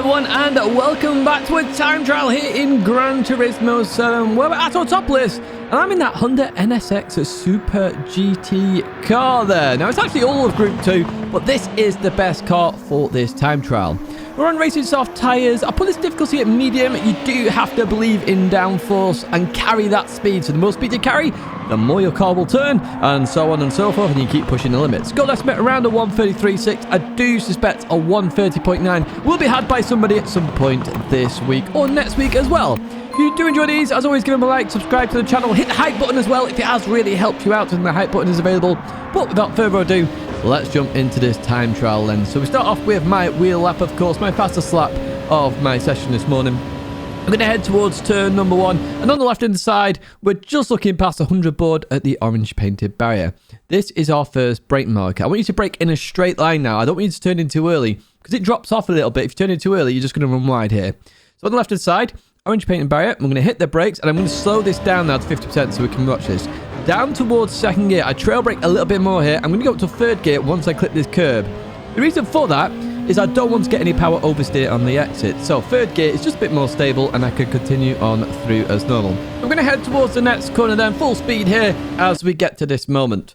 everyone, and welcome back to a time trial here in Gran Turismo 7. We're at our top list, and I'm in that Honda NSX Super GT car there. Now, it's actually all of Group 2, but this is the best car for this time trial. We're on racing soft tyres. I put this difficulty at medium. You do have to believe in downforce and carry that speed. So the more speed you carry, the more your car will turn, and so on and so forth, and you keep pushing the limits. Goal estimate around a 133.6. I do suspect a 130.9 will be had by somebody at some point this week or next week as well. If you do enjoy these, as always, give them a like, subscribe to the channel, hit the hype button as well if it has really helped you out, and the hype button is available. But without further ado, let's jump into this time trial then. So we start off with my wheel lap, of course, my fastest lap of my session this morning. I'm going to head towards turn number 1, and on the left-hand side, we're just looking past the 100 board at the orange painted barrier. This is our first brake marker. I want you to brake in a straight line now. I don't want you to turn in too early, because it drops off a little bit. If you turn in too early, you're just going to run wide here. So on the left-hand side, orange painted barrier, I'm going to hit the brakes, and I'm going to slow this down now to 50% so we can watch this. Down towards second gear, I trail brake a little bit more here. I'm going to go up to third gear once I clip this curb. The reason for that is I don't want to get any power oversteer on the exit. So third gear is just a bit more stable, and I can continue on through as normal. I'm going to head towards the next corner then, full speed here as we get to this moment.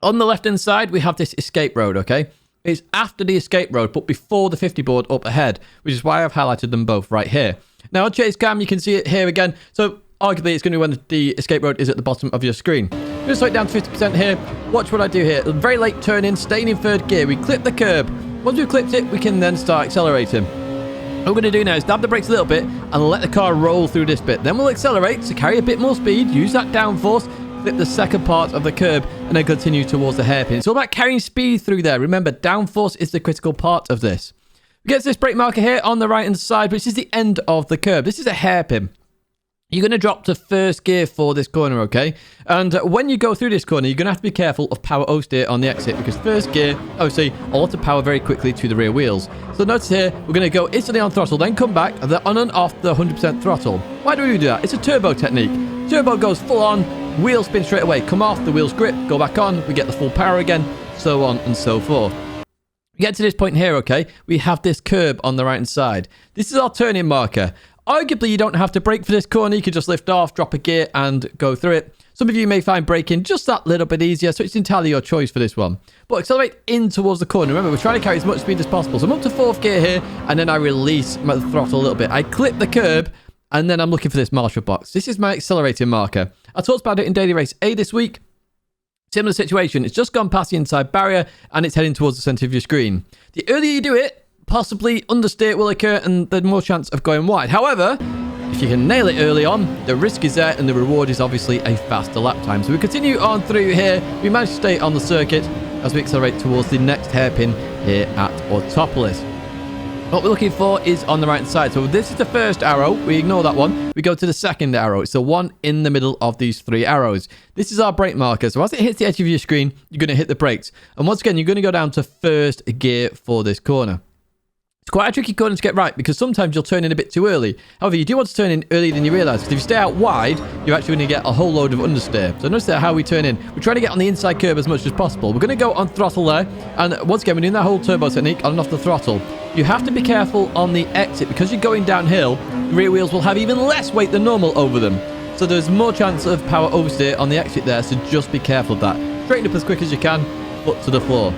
On the left-hand side, we have this escape road, okay? It's after the escape road, but before the 50 board up ahead, which is why I've highlighted them both right here. Now, on chase cam, you can see it here again. So arguably, it's going to be when the escape road is at the bottom of your screen. I'm going to slow it down to 50% here. Watch what I do here. Very late turn in, staying in third gear. We clip the curb. Once we've clipped it, we can then start accelerating. What we're going to do now is dab the brakes a little bit and let the car roll through this bit. Then we'll accelerate to carry a bit more speed, use that downforce, clip the second part of the curb, and then continue towards the hairpin. It's all about carrying speed through there. Remember, downforce is the critical part of this. We get to this brake marker here on the right-hand side, which is the end of the curb. This is a hairpin. You're going to drop to first gear for this corner, okay? And when you go through this corner, you're going to have to be careful of power oversteer on the exit, because first gear, obviously, a lot of power very quickly to the rear wheels. So notice here, we're going to go instantly on throttle, then come back, and then on and off the 100% throttle. Why do we do that? It's a turbo technique. Turbo goes full on, wheel spin straight away, come off, the wheels grip, go back on, we get the full power again, so on and so forth. We get to this point here, okay? We have this curb on the right-hand side. This is our turning marker. Arguably, you don't have to brake for this corner. You can just lift off, drop a gear, and go through it. Some of you may find braking just that little bit easier, so it's entirely your choice for this one. But accelerate in towards the corner. Remember, we're trying to carry as much speed as possible. So I'm up to fourth gear here, and then I release my throttle a little bit. I clip the curb, and then I'm looking for this marshal box. This is my accelerating marker. I talked about it in Daily Race A this week. Similar situation. It's just gone past the inside barrier, and it's heading towards the center of your screen. The earlier you do it, possibly understeer will occur, and there's more chance of going wide. However, if you can nail it early on, the risk is there, and the reward is obviously a faster lap time. So we continue on through here. We manage to stay on the circuit as we accelerate towards the next hairpin here at Autopolis. What we're looking for is on the right side. So this is the first arrow. We ignore that one. We go to the second arrow. It's the one in the middle of these three arrows. This is our brake marker. So as it hits the edge of your screen, you're going to hit the brakes. And once again, you're going to go down to first gear for this corner. It's quite a tricky corner to get right, because sometimes you'll turn in a bit too early. However, you do want to turn in earlier than you realise, because if you stay out wide, you're actually going to get a whole load of understeer. So notice how we turn in. We're trying to get on the inside curb as much as possible. We're going to go on throttle there, and once again, we're doing that whole turbo technique on and off the throttle. You have to be careful on the exit, because you're going downhill. The rear wheels will have even less weight than normal over them. So there's more chance of power oversteer on the exit there, so just be careful of that. Straighten up as quick as you can, foot to the floor.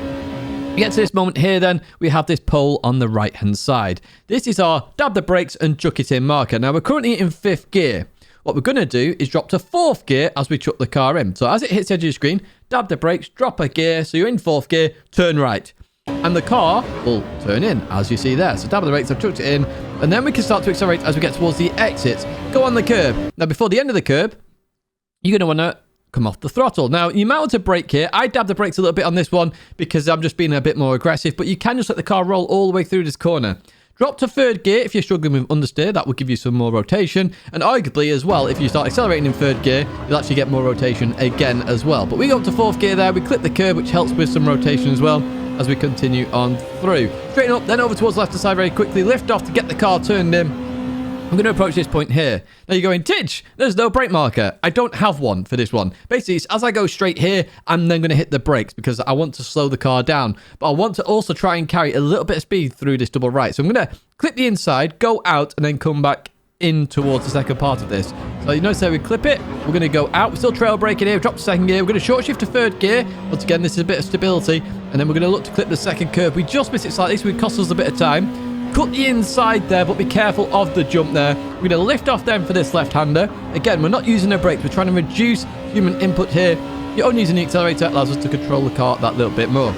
We get to this moment here then, we have this pole on the right hand side. This is our dab the brakes and chuck it in marker. Now we're currently in fifth gear. What we're going to do is drop to fourth gear as we chuck the car in. So as it hits the edge of your screen, dab the brakes, drop a gear, so you're in fourth gear, turn right. And the car will turn in, as you see there. So dab the brakes, I've chucked it in, and then we can start to accelerate as we get towards the exits. Go on the curb. Now before the end of the curb, you're going to want to come off the throttle. Now, you might want to brake here. I dab the brakes a little bit on this one because I'm just being a bit more aggressive, but you can just let the car roll all the way through this corner. Drop to third gear if you're struggling with understeer. That will give you some more rotation. And arguably as well, if you start accelerating in third gear, you'll actually get more rotation again as well. But we go up to fourth gear there. We clip the curb, which helps with some rotation as well as we continue on through. Straighten up, then over towards the left side very quickly. Lift off to get the car turned in. I'm going to approach this point here. Now you're going, Tidge, there's no brake marker. I don't have one for this one. Basically, it's as I go straight here, I'm then going to hit the brakes because I want to slow the car down. But I want to also try and carry a little bit of speed through this double right. So I'm going to clip the inside, go out, and then come back in towards the second part of this. So you notice how we clip it. We're going to go out. We're still trail braking here. Drop to second gear. We're going to short shift to third gear. Once again, this is a bit of stability. And then we're going to look to clip the second curve. We just missed it slightly, so it costs us a bit of time. Cut the inside there, but be careful of the jump there. We're going to lift off then for this left-hander. Again, we're not using a brake. We're trying to reduce human input here. You're only using the accelerator. It allows us to control the car that little bit more.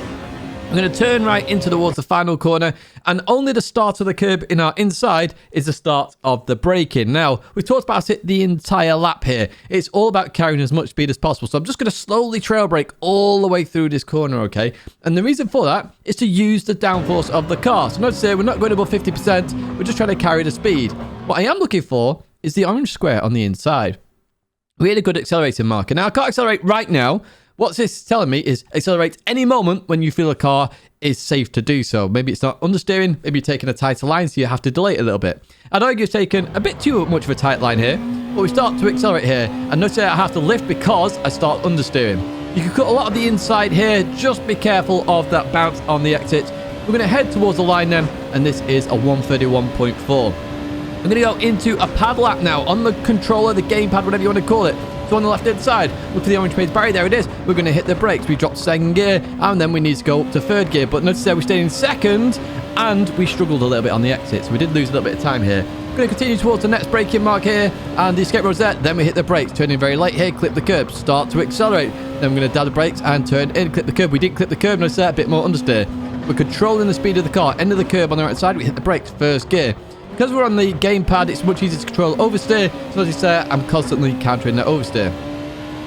I'm going to turn right into towards the final corner, and only the start of the curb in our inside is the start of the braking. Now, we've talked about it the entire lap here. It's all about carrying as much speed as possible, so I'm just going to slowly trail brake all the way through this corner, okay? And the reason for that is to use the downforce of the car. So notice here, we're not going above 50%. We're just trying to carry the speed. What I am looking for is the orange square on the inside. Really good accelerating marker. Now, I can't accelerate right now. What this is telling me is accelerate any moment when you feel a car is safe to do so. Maybe it's not understeering, maybe you're taking a tighter line, so you have to delay it a little bit. I'd argue you've taken a bit too much of a tight line here, but we start to accelerate here. And notice I have to lift because I start understeering. You can cut a lot of the inside here, just be careful of that bounce on the exit. We're going to head towards the line then, and this is a 131.4. I'm going to go into a pad lap now on the controller, the gamepad, whatever you want to call it. So on the left-hand side, look for the orange paint barrier. There it is. We're going to hit the brakes. We drop to second gear, and then we need to go up to third gear. But notice there we stayed in second, and we struggled a little bit on the exit. So we did lose a little bit of time here. We're going to continue towards the next braking mark here, and the escape road's there. Then we hit the brakes, turning very late here, clip the curb, start to accelerate. Then we're going to dab the brakes and turn in, clip the curb. We didn't clip the curb, notice there, a bit more understeer. We're controlling the speed of the car. End of the curb on the right side, we hit the brakes, first gear. Because we're on the gamepad, it's much easier to control oversteer. So as you say, I'm constantly countering the oversteer.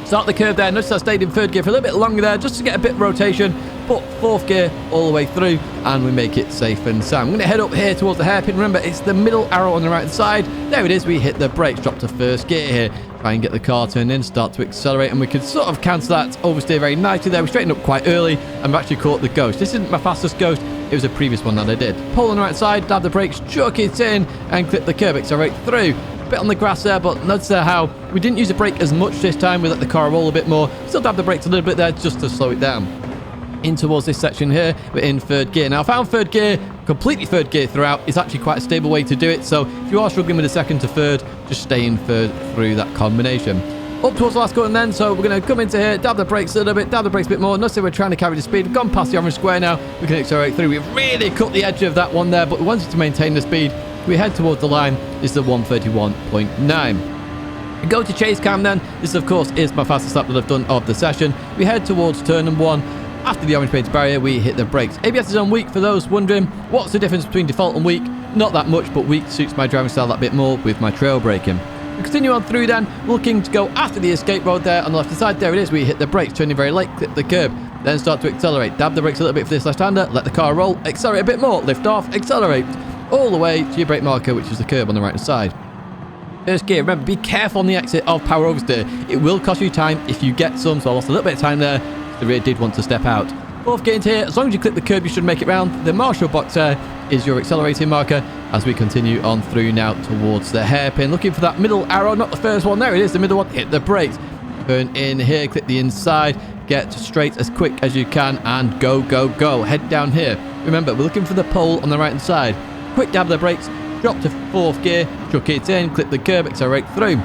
Start the curve there. Notice I stayed in third gear for a little bit longer there just to get a bit of rotation. But fourth gear all the way through, and we make it safe and sound. I'm going to head up here towards the hairpin. Remember, it's the middle arrow on the right side. There it is. We hit the brakes, drop to first gear here. Try and get the car turned in, start to accelerate, and we can sort of cancel that oversteer very nicely there. We straightened up quite early, and we've actually caught the ghost. This isn't my fastest ghost. It was a previous one that I did. Pull on the right side, dab the brakes, chuck it in, and clip the curb, accelerate through. Bit on the grass there, but notice there how we didn't use the brake as much this time. We let the car roll a bit more. Still dab the brakes a little bit there just to slow it down. In towards this section here, we're in third gear. Now, I found third gear, completely third gear throughout, is actually quite a stable way to do it. So if you are struggling with a second to third, just stay in third through that combination. Up towards the last corner then, so we're going to come into here, dab the brakes a little bit, dab the brakes a bit more. Notice we're trying to carry the speed. We've gone past the orange square now. We can accelerate through. We've really cut the edge of that one there, but we wanted to maintain the speed. We head towards the line. This is the 131.9. We go to chase cam then. This, of course, is my fastest lap that I've done of the session. We head towards turn number 1. After the orange painted barrier, we hit the brakes. ABS is on weak for those wondering. What's the difference between default and weak? Not that much, but weak suits my driving style that bit more with my trail braking. We continue on through then, looking to go after the escape road there on the left-hand side. There it is. We hit the brakes, turning very late, clip the curb, then start to accelerate. Dab the brakes a little bit for this left-hander, let the car roll, accelerate a bit more, lift off, accelerate, all the way to your brake marker, which is the curb on the right-hand side. First gear, remember, be careful on the exit of power oversteer. It will cost you time if you get some, so I lost a little bit of time there. The rear did want to step out. Fourth gear into here, as long as you clip the curb, you should make it round. The marshal box there is your accelerating marker as we continue on through now towards the hairpin. Looking for that middle arrow, not the first one. There it is, the middle one. Hit the brakes. Turn in here, clip the inside, get straight as quick as you can, and go, go, go. Head down here. Remember, we're looking for the pole on the right-hand side. Quick dab the brakes, drop to fourth gear, chuck it in, clip the curb, accelerate through.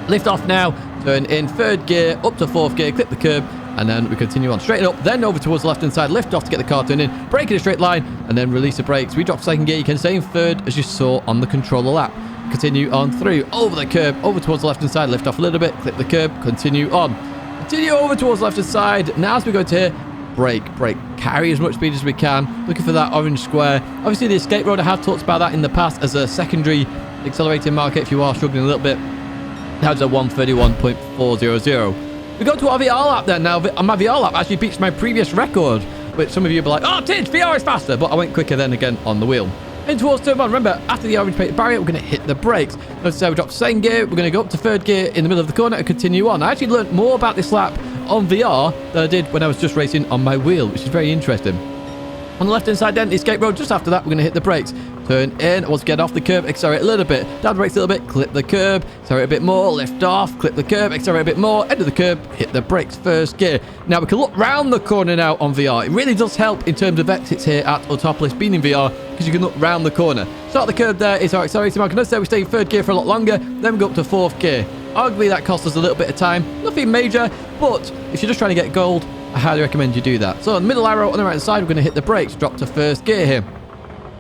Lift off now, turn in third gear, up to fourth gear, clip the curb, and then we continue on. Straighten up, then over towards the left-hand side, lift off to get the car turned in, brake in a straight line, and then release the brakes. We drop second gear, you can stay in third as you saw on the controller lap. Continue on through, over the curb, over towards the left-hand side, lift off a little bit, clip the curb, continue on. Continue over towards the left-hand side. Now as we go to here, brake, carry as much speed as we can, looking for that orange square. Obviously the escape road, I have talked about that in the past as a secondary accelerating marker if you are struggling a little bit. That's a 131.400. We go to our VR lap then now. My VR lap actually beats my previous record, which some of you will be like, oh, Tidge, VR is faster, but I went quicker then again on the wheel. In towards turn 1, remember, after the orange painted barrier, we're going to hit the brakes. Notice how we drop second gear, we're going to go up to third gear in the middle of the corner and continue on. I actually learned more about this lap on VR than I did when I was just racing on my wheel, which is very interesting. On the left-hand side then, the escape road, just after that, we're going to hit the brakes. turn in. Once again, off the curb, accelerate a little bit. Down the brakes a little bit, clip the curb, accelerate a bit more, lift off, clip the curb, accelerate a bit more, end of the curb, hit the brakes, first gear. Now we can look round the corner now on VR. It really does help in terms of exits here at Autopolis being in VR because you can look round the corner. Start the curb there is our accelerator marker. Notice that we stay in third gear for a lot longer, then we go up to fourth gear. Arguably that costs us a little bit of time, nothing major, but if you're just trying to get gold, I highly recommend you do that. So on the middle arrow on the right hand side, we're going to hit the brakes, drop to first gear here.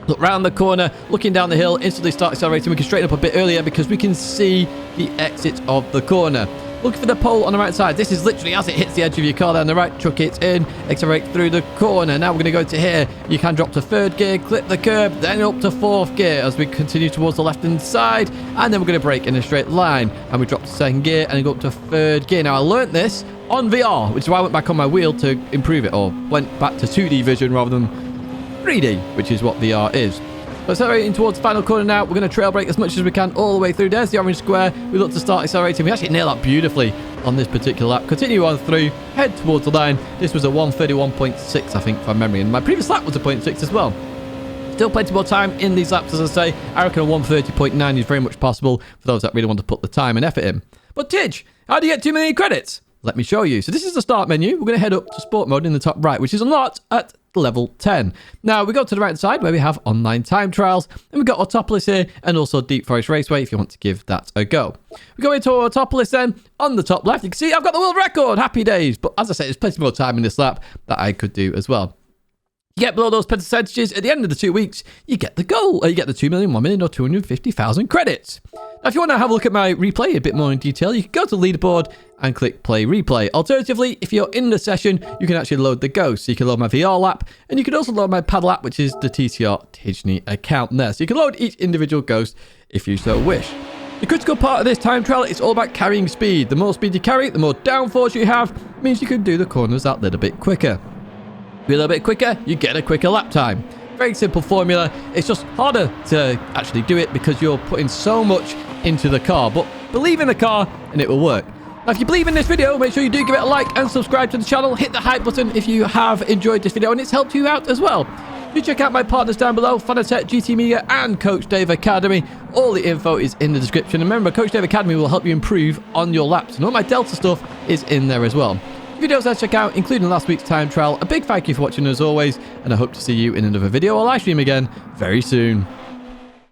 Look round the corner, looking down the hill, instantly start accelerating. We can straighten up a bit earlier because we can see the exit of the corner. Looking for the pole on the right side. This is literally as it hits the edge of your car there on the right. Chuck it in, accelerate through the corner. Now we're going to go to here. You can drop to third gear, clip the curb, then up to fourth gear as we continue towards the left-hand side. And then we're going to brake in a straight line. And we drop to second gear and go up to third gear. Now I learnt this on VR, which is why I went back on my wheel to improve it, or went back to 2D vision rather than 3D, which is what VR is. So accelerating towards the final corner now. We're going to trail brake as much as we can all the way through. There's the orange square. We look to start accelerating. We actually nail that beautifully on this particular lap. Continue on through, head towards the line. This was a 1:31.6, I think, from memory, and my previous lap was a 0.6 as well. Still plenty more time in these laps, as I say. I reckon a 1:30.9 is very much possible for those that really want to put the time and effort in. But Tidge, how do you get 2 million credits? Let me show you. So this is the start menu. We're going to head up to sport mode in the top right, which is unlocked at level 10. Now we go to the right side where we have online time trials, and we've got Autopolis here and also Deep Forest Raceway if you want to give that a go. We go into Autopolis then. On the top left, you can see I've got the world record. Happy days. But as I said, there's plenty more time in this lap that I could do as well. You get below those percentages, at the end of the 2 weeks, you get the goal. You get the 2 million, 1 million, or 250,000 credits. Now, if you want to have a look at my replay a bit more in detail, you can go to leaderboard and click play replay. Alternatively, if you're in the session, you can actually load the ghost. So you can load my VR lap, and you can also load my pad lap, which is the TTR Tidgney account there. So you can load each individual ghost if you so wish. The critical part of this time trial is all about carrying speed. The more speed you carry, the more downforce you have, means you can do the corners that little bit quicker. Be a little bit quicker, you get a quicker lap time. Very simple formula. It's just harder to actually do it because you're putting so much into the car. But believe in the car and it will work. Now, if you believe in this video, make sure you do give it a like and subscribe to the channel. Hit the hype button if you have enjoyed this video and it's helped you out as well. Do check out my partners down below, Fanatec, GT Media, and Coach Dave Academy. All the info is in the description. And remember, Coach Dave Academy will help you improve on your laps. And all my Delta stuff is in there as well. Videos I check out, including last week's time trial. A big thank you for watching as always, and I hope to see you in another video or live stream again very soon.